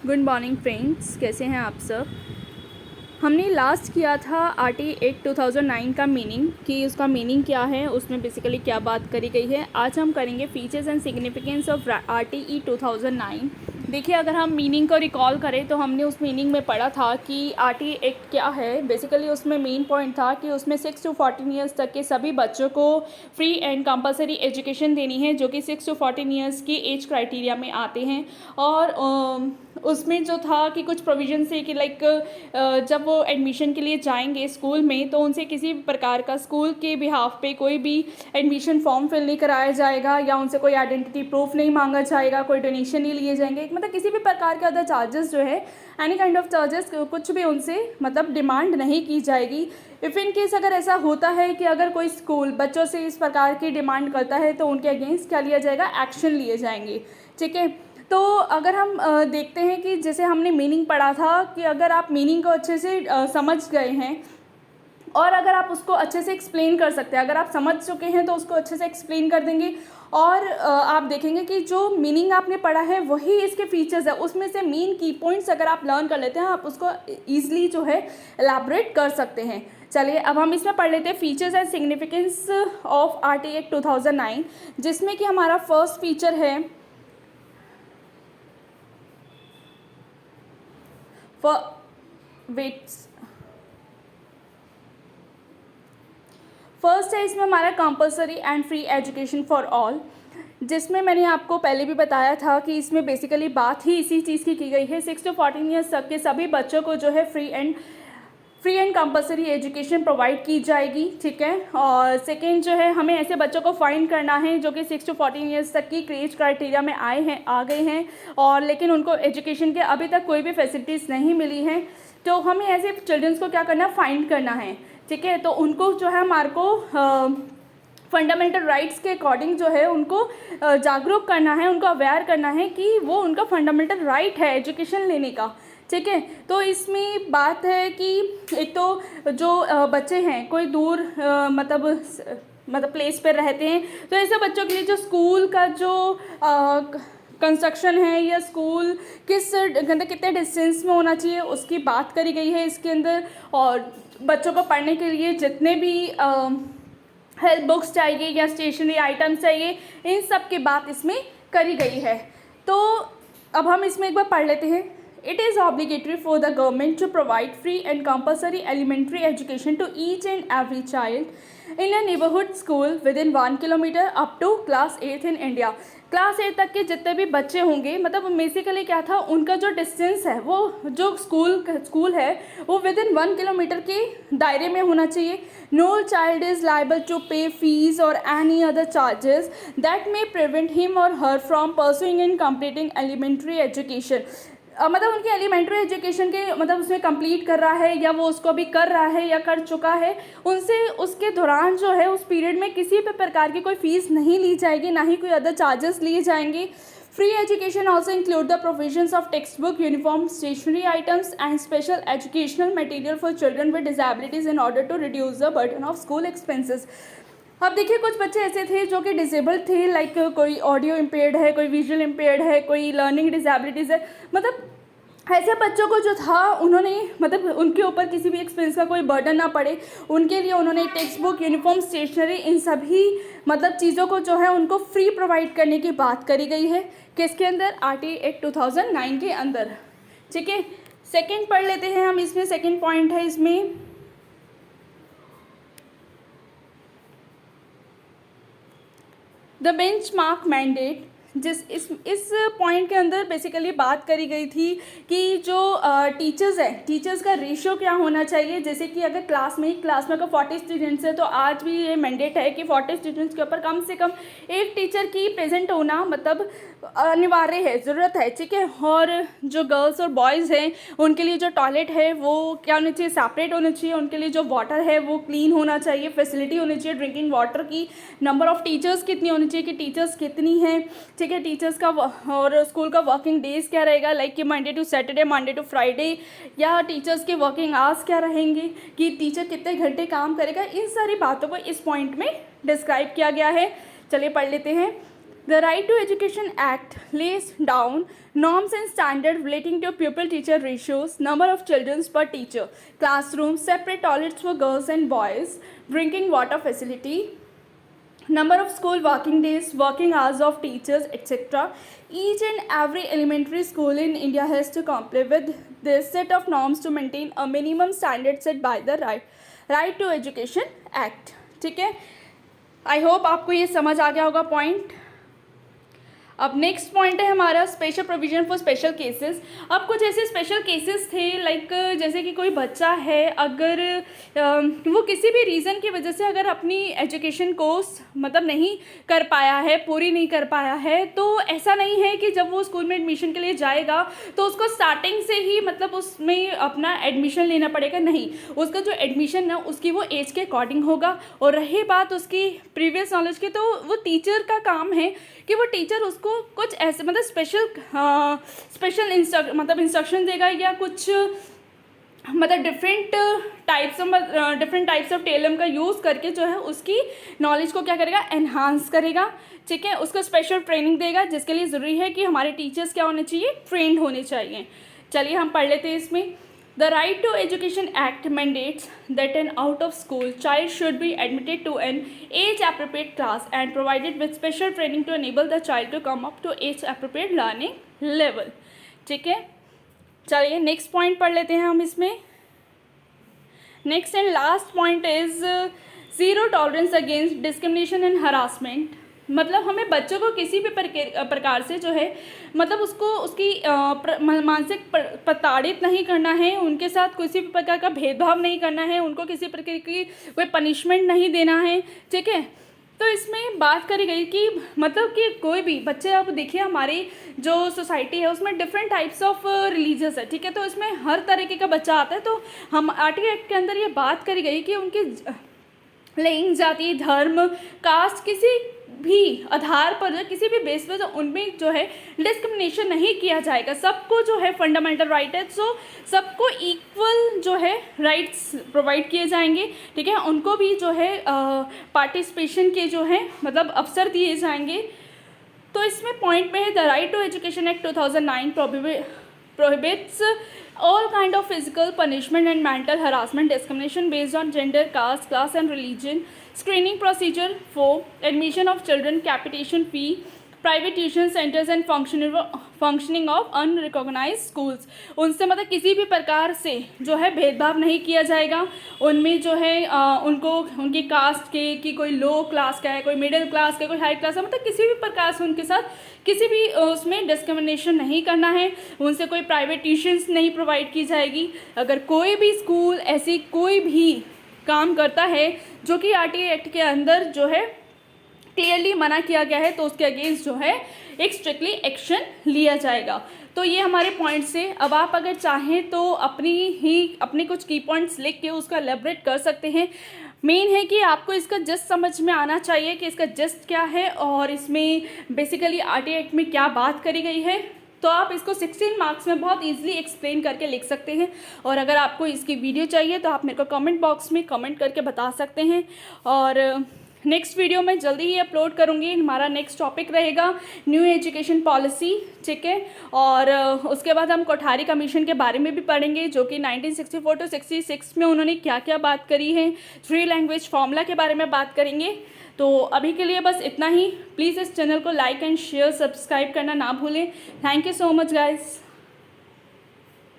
Good morning friends, कैसे हैं आप सब। हमने लास्ट किया था आरटी एक्ट 2009 का मीनिंग कि उसका मीनिंग क्या है, उसमें बेसिकली क्या बात करी गई है। आज हम करेंगे features and significance of RTE 2009। देखिए, अगर हम मीनिंग को रिकॉल करें तो हमने उस मीनिंग में पढ़ा था कि आरटीई एक्ट क्या है। बेसिकली उसमें मेन पॉइंट था कि उसमें 6 to 14 ईयर्स तक के सभी बच्चों को फ्री एंड कंपलसरी एजुकेशन देनी है, जो कि 6 to 14 ईयर्स की एज क्राइटेरिया में आते हैं। और उसमें जो था कि कुछ प्रोविजन से कि लाइक जब वो एडमिशन के लिए जाएंगे स्कूल में तो उनसे किसी प्रकार का स्कूल के बिहाफ पे कोई भी एडमिशन फॉर्म फिल नहीं कराया जाएगा, या उनसे कोई आइडेंटिटी प्रूफ नहीं मांगा जाएगा, कोई डोनेशन नहीं लिए जाएंगे, मतलब किसी भी प्रकार के अदर चार्जेस जो है, एनी काइंड ऑफ चार्जेस कुछ भी उनसे मतलब डिमांड नहीं की जाएगी। इफ़ इन केस अगर ऐसा होता है कि अगर कोई स्कूल बच्चों से इस प्रकार की डिमांड करता है तो उनके अगेंस्ट क्या लिया जाएगा, एक्शन लिए जाएंगे। ठीक है, तो अगर हम देखते हैं कि जैसे हमने मीनिंग पढ़ा था कि अगर आप मीनिंग को अच्छे से समझ गए हैं और अगर आप उसको अच्छे से एक्सप्लेन कर सकते हैं, अगर आप समझ चुके हैं तो उसको अच्छे से एक्सप्लेन कर देंगे। और आप देखेंगे कि जो मीनिंग आपने पढ़ा है वही इसके फीचर्स है, उसमें से मेन की पॉइंट्स अगर आप लर्न कर लेते हैं आप उसको ईजिली जो है एलैबोरेट कर सकते हैं। चलिए, अब हम इसमें पढ़ लेते हैं features and significance of RTE act 2009, जिसमें कि हमारा फर्स्ट फीचर है फर्स्ट है इसमें हमारा compulsory and free education for all, जिसमें मैंने आपको पहले भी बताया था कि इसमें बेसिकली बात ही इसी चीज़ की गई है। 6 to 14 ईयर्स तक के सभी बच्चों को जो है free and compulsory education provide की जाएगी। ठीक है, और सेकेंड जो है हमें ऐसे बच्चों को फाइंड करना है जो कि 6 to 14 ईयर्स तक की एज क्राइटेरिया में आ गए हैं और लेकिन उनको एजुकेशन के अभी तक कोई भी फैसिलिटीज़ नहीं मिली हैं, तो हमें ऐसे चिल्ड्रंस को क्या करना है, फाइंड करना है। ठीक है, तो उनको जो है हमारे को फंडामेंटल राइट्स के अकॉर्डिंग जो है उनको जागरूक करना है, उनको अवेयर करना है कि वो उनका फंडामेंटल राइट है एजुकेशन लेने का। ठीक है, तो इसमें बात है कि एक तो जो बच्चे हैं कोई दूर मतलब प्लेस पर रहते हैं, तो ऐसे बच्चों के लिए जो स्कूल का जो कंस्ट्रक्शन है या स्कूल कितने डिस्टेंस में होना चाहिए उसकी बात करी गई है इसके अंदर। और बच्चों को पढ़ने के लिए जितने भी हेल्प बुक्स चाहिए या स्टेशनरी आइटम्स चाहिए, इन सब की बात इसमें करी गई है। तो अब हम इसमें एक बार पढ़ लेते हैं। It is obligatory for the government to provide free and compulsory elementary education to each and every child in a neighborhood school within 1 kilometer up to class 8th in India। Class 8 तक के जितने भी बच्चे होंगे, मतलब basically क्या था, उनका जो डिस्टेंस है वो जो स्कूल है वो विद इन 1 किलोमीटर के दायरे में होना चाहिए। No child is liable to pay fees or any other charges that may prevent him or her from pursuing and completing elementary education. मतलब उनकी एलिमेंट्री एजुकेशन के मतलब उसमें कंप्लीट कर रहा है या वो उसको अभी कर रहा है या कर चुका है, उनसे उसके दौरान जो है उस पीरियड में किसी भी प्रकार की कोई फ़ीस नहीं ली जाएगी, ना ही कोई अदर चार्जेस लिए जाएंगे। Free education also include the provisions of text book, uniform, stationery items and special educational material for children with disabilities in order to reduce the burden of school expenses. अब देखिए, कुछ बच्चे ऐसे थे जो कि डिसेबल्ड थे, लाइक कोई ऑडियो इम्पेयर्ड है, कोई विजुअल इम्पेयर्ड है, कोई लर्निंग डिसेबिलिटीज़ है, मतलब ऐसे बच्चों को जो था उन्होंने मतलब उनके ऊपर किसी भी एक्सपेंस का कोई बर्डन ना पड़े, उनके लिए उन्होंने टेक्स्ट बुक, यूनिफॉर्म, स्टेशनरी, इन सभी मतलब चीज़ों को जो है उनको फ्री प्रोवाइड करने की बात करी गई है किसके अंदर, आरटीई एक्ट 2009 के अंदर। ठीक है, सेकेंड पढ़ लेते हैं हम। इसमें सेकेंड पॉइंट है इसमें द बेंचमार्क मैंडेट। इस पॉइंट के अंदर बेसिकली बात करी गई थी कि जो टीचर्स हैं, टीचर्स का रेशियो क्या होना चाहिए। जैसे कि अगर क्लास में अगर 40 स्टूडेंट्स हैं तो आज भी ये मैंडेट है कि 40 स्टूडेंट्स के ऊपर कम से कम एक टीचर की प्रेजेंट होना मतलब अनिवार्य है, ज़रूरत है। ठीक है, और जो गर्ल्स और बॉयज़ हैं उनके लिए जो टॉयलेट है वो क्या होना चाहिए, सेपरेट होना चाहिए। उनके लिए जो वाटर है वो क्लीन होना चाहिए, फैसिलिटी होनी चाहिए ड्रिंकिंग वाटर की। नंबर ऑफ़ टीचर्स कितनी होनी चाहिए कि टीचर्स कितनी हैं। ठीक है, टीचर्स का और स्कूल का वर्किंग डेज क्या रहेगा, लाइक कि Monday to Saturday, Monday to Friday, या टीचर्स के वर्किंग आवर्स क्या रहेंगे कि टीचर कितने घंटे काम करेगा। इन सारी बातों को इस पॉइंट में डिस्क्राइब किया गया है। चलिए पढ़ लेते हैं। The Right to Education Act lays down norms and standards relating to pupil-teacher ratios, number of children per teacher, classrooms, separate toilets for girls and boys, drinking water facility, number of school working days, working hours of teachers, etc. Each and every elementary school in India has to comply with this set of norms to maintain a minimum standard set by the Right to Education Act. ठीक है, I hope आपको ये समझ आ गया होगा point. अब next point है हमारा special provision for special cases. अब कुछ ऐसे स्पेशल केसेस थे लाइक जैसे कि कोई बच्चा है, अगर वो किसी भी रीज़न की वजह से अगर अपनी एजुकेशन कोर्स मतलब नहीं कर पाया है, पूरी नहीं कर पाया है, तो ऐसा नहीं है कि जब वो स्कूल में एडमिशन के लिए जाएगा तो उसको स्टार्टिंग से ही मतलब उसमें अपना एडमिशन लेना पड़ेगा। नहीं, उसका जो एडमिशन है उसकी वो एज के अकॉर्डिंग होगा। और रही बात उसकी प्रीवियस नॉलेज की, तो वो टीचर का काम है कि वो टीचर उसको कुछ ऐसे मतलब स्पेशल इंस्ट्रक्शन देगा या कुछ मतलब डिफरेंट टाइप्स ऑफ टेलम का यूज़ करके जो है उसकी नॉलेज को क्या करेगा, एनहांस करेगा। ठीक है, उसको स्पेशल ट्रेनिंग देगा, जिसके लिए ज़रूरी है कि हमारे टीचर्स क्या होने चाहिए, ट्रेंड होने चाहिए। चलिए हम पढ़ लेते हैं इसमें। The Right to Education Act mandates that an out-of-school child should be admitted to an age-appropriate class and provided with special training to enable the child to come up to age-appropriate learning level. ठीक है, चलिए next point पढ़ लेते हैं हम इसमें। Next and last point is zero tolerance against discrimination and harassment. मतलब हमें बच्चों को किसी भी प्रकार से जो है मतलब उसकी मानसिक प्रताड़ित नहीं करना है, उनके साथ किसी भी प्रकार का भेदभाव नहीं करना है, उनको किसी प्रकार की कोई पनिशमेंट नहीं देना है। ठीक है, तो इसमें बात करी गई कि मतलब कि कोई भी बच्चे, अब देखिए हमारी जो सोसाइटी है उसमें डिफरेंट टाइप्स ऑफ रिलीजियस है। ठीक है, तो इसमें हर तरीके का बच्चा आता है। तो हम आर्टिकल एक्ट के अंदर ये बात करी गई कि उनके लिंग, जाति, धर्म, कास्ट किसी भी आधार पर, किसी भी बेस पर उनमें जो है डिस्क्रिमिनेशन नहीं किया जाएगा। सबको जो है फंडामेंटल राइट है, सो सबको इक्वल जो है राइट्स प्रोवाइड किए जाएंगे। ठीक है, उनको भी जो है पार्टिसिपेशन के जो है मतलब अवसर दिए जाएंगे। तो इसमें पॉइंट में है the right to education act 2009 prohibits all kind of physical punishment and mental harassment, discrimination based on gender, caste, class and religion, screening procedure for admission of children, capitation fee, private tuition centres and functioning of unrecognised schools. उनसे मतलब किसी भी प्रकार से जो है भेदभाव नहीं किया जाएगा। उनमें जो है उनको उनकी कास्ट के कि कोई लो क्लास का है, कोई मिडिल क्लास का, कोई हाई क्लास का, मतलब किसी भी प्रकार से उनके साथ किसी भी उसमें डिस्क्रिमिनेशन नहीं करना है। उनसे कोई प्राइवेट ट्यूशन्स नहीं प्रोवाइड की जाएगी। अगर कोई भी स्कूल ऐसी कोई भी काम करता है जो कि आरटीआई एक्ट के अंदर जो है क्लियरली मना किया गया है, तो उसके अगेंस्ट जो है एक स्ट्रिक्टली एक्शन लिया जाएगा। तो ये हमारे पॉइंट्स से। अब आप अगर चाहें तो अपने कुछ की पॉइंट्स लिख के उसका एलेबरेट कर सकते हैं। मेन है कि आपको इसका जस्ट समझ में आना चाहिए कि इसका जस्ट क्या है और इसमें बेसिकली आरटीआई एक्ट में क्या बात करी गई है। तो आप इसको 16 मार्क्स में बहुत इजीली एक्सप्लेन करके लिख सकते हैं। और अगर आपको इसकी वीडियो चाहिए तो आप मेरे को कमेंट बॉक्स में कमेंट करके बता सकते हैं। और नेक्स्ट वीडियो में जल्दी ही अपलोड करूँगी। हमारा नेक्स्ट टॉपिक रहेगा न्यू एजुकेशन पॉलिसी। ठीक है, और उसके बाद हम कोठारी कमीशन के बारे में भी पढ़ेंगे, जो कि 1964 to 66 में उन्होंने क्या क्या बात करी है। 3 लैंग्वेज फॉर्मूला के बारे में बात करेंगे। तो अभी के लिए बस इतना ही। प्लीज़ इस चैनल को लाइक एंड शेयर, सब्सक्राइब करना ना भूलें। Thank you so much guys.